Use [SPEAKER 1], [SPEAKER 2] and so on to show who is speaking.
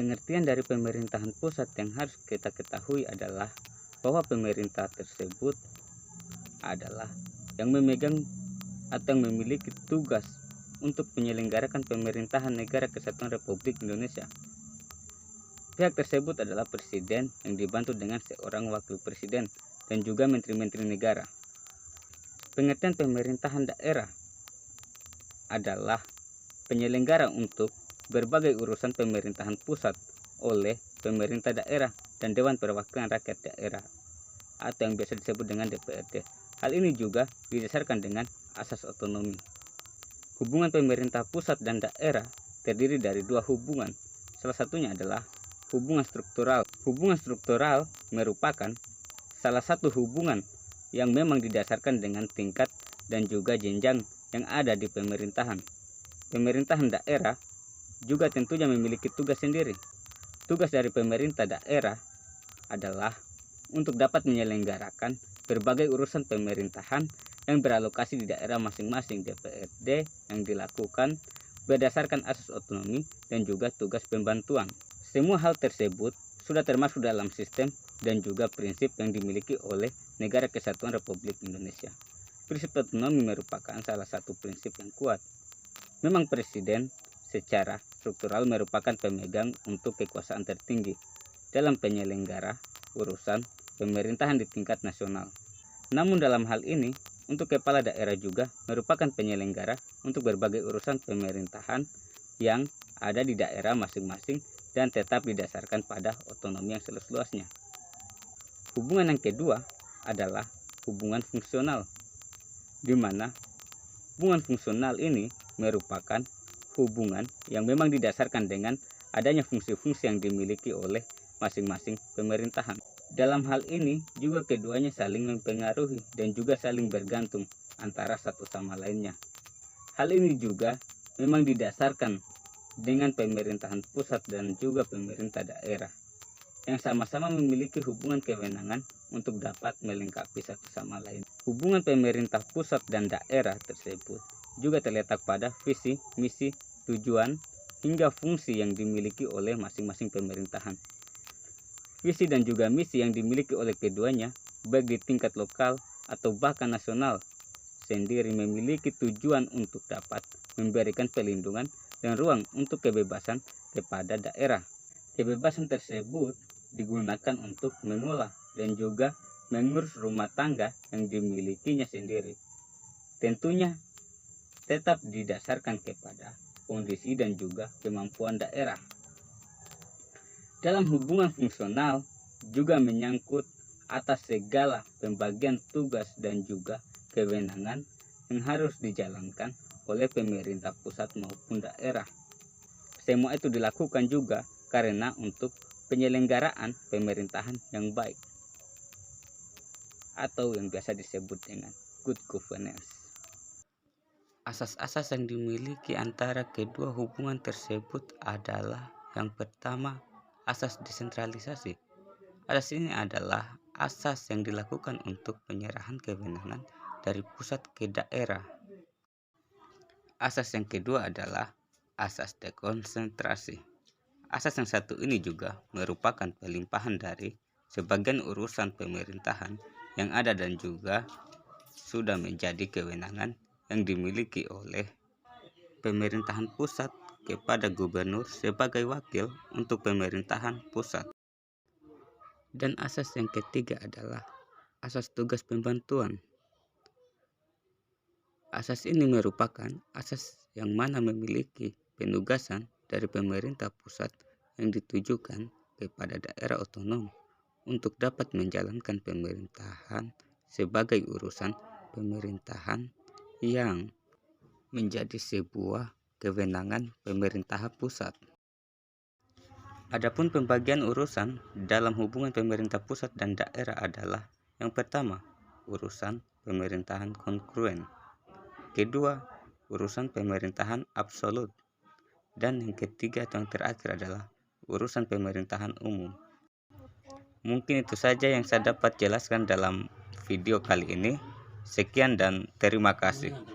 [SPEAKER 1] Pengertian dari pemerintahan pusat yang harus kita ketahui adalah bahwa pemerintah tersebut adalah yang memegang atau yang memiliki tugas untuk menyelenggarakan pemerintahan negara kesatuan Republik Indonesia. Pihak tersebut adalah presiden yang dibantu dengan seorang wakil presiden dan juga menteri-menteri negara. Pengertian pemerintahan daerah adalah penyelenggara untuk berbagai urusan pemerintahan pusat oleh pemerintah daerah dan Dewan Perwakilan Rakyat Daerah atau yang biasa disebut dengan DPRD. Hal ini juga didasarkan dengan asas otonomi. Hubungan pemerintah pusat dan daerah terdiri dari dua hubungan. Salah satunya adalah hubungan struktural. Hubungan struktural merupakan salah satu hubungan yang memang didasarkan dengan tingkat dan juga jenjang yang ada di pemerintahan. Pemerintahan daerah juga tentunya memiliki tugas sendiri. Tugas dari pemerintah daerah adalah untuk dapat menyelenggarakan berbagai urusan pemerintahan yang beralokasi di daerah masing-masing DPRD yang dilakukan berdasarkan asas otonomi dan juga tugas pembantuan. Semua hal tersebut sudah termasuk dalam sistem dan juga prinsip yang dimiliki oleh Negara Kesatuan Republik Indonesia. Prinsip otonomi merupakan salah satu prinsip yang kuat. Memang presiden secara struktural merupakan pemegang untuk kekuasaan tertinggi dalam penyelenggara urusan pemerintahan di tingkat nasional. Namun dalam hal ini, untuk kepala daerah juga merupakan penyelenggara untuk berbagai urusan pemerintahan yang ada di daerah masing-masing dan tetap didasarkan pada otonomi yang seluas-luasnya. Hubungan yang kedua adalah hubungan fungsional, di mana hubungan fungsional ini merupakan hubungan yang memang didasarkan dengan adanya fungsi-fungsi yang dimiliki oleh masing-masing pemerintahan. Dalam hal ini juga keduanya saling mempengaruhi dan juga saling bergantung antara satu sama lainnya. Hal ini juga memang didasarkan dengan pemerintahan pusat dan juga pemerintah daerah yang sama-sama memiliki hubungan kewenangan untuk dapat melengkapi satu sama lain. Hubungan pemerintah pusat dan daerah tersebut juga terletak pada visi, misi, tujuan, hingga fungsi yang dimiliki oleh masing-masing pemerintahan. Visi dan juga misi yang dimiliki oleh keduanya, baik di tingkat lokal atau bahkan nasional, sendiri memiliki tujuan untuk dapat memberikan perlindungan dan ruang untuk kebebasan kepada daerah. Kebebasan tersebut digunakan untuk mengolah dan juga mengurus rumah tangga yang dimilikinya sendiri. Tentunya tetap didasarkan kepada kondisi dan juga kemampuan daerah. Dalam hubungan fungsional juga menyangkut atas segala pembagian tugas dan juga kewenangan yang harus dijalankan oleh pemerintah pusat maupun daerah. Semua itu dilakukan juga karena untuk penyelenggaraan pemerintahan yang baik atau yang biasa disebut dengan good governance. Asas-asas yang dimiliki antara kedua hubungan tersebut adalah yang pertama, asas desentralisasi. Asas ini adalah asas yang dilakukan untuk penyerahan kewenangan dari pusat ke daerah. Asas yang kedua adalah asas dekonsentrasi. Asas yang satu ini juga merupakan pelimpahan dari sebagian urusan pemerintahan yang ada dan juga sudah menjadi kewenangan yang dimiliki oleh pemerintahan pusat kepada gubernur sebagai wakil untuk pemerintahan pusat. Dan asas yang ketiga adalah asas tugas pembantuan. Asas ini merupakan asas yang mana memiliki penugasan dari pemerintah pusat yang ditujukan kepada daerah otonom untuk dapat menjalankan pemerintahan sebagai urusan pemerintahan yang menjadi sebuah kewenangan pemerintah pusat. Adapun pembagian urusan dalam hubungan pemerintah pusat dan daerah adalah yang pertama, urusan pemerintahan kongruen. Kedua, urusan pemerintahan absolut. Dan yang ketiga atau yang terakhir adalah urusan pemerintahan umum. Mungkin itu saja yang saya dapat jelaskan dalam video kali ini. Sekian dan terima kasih.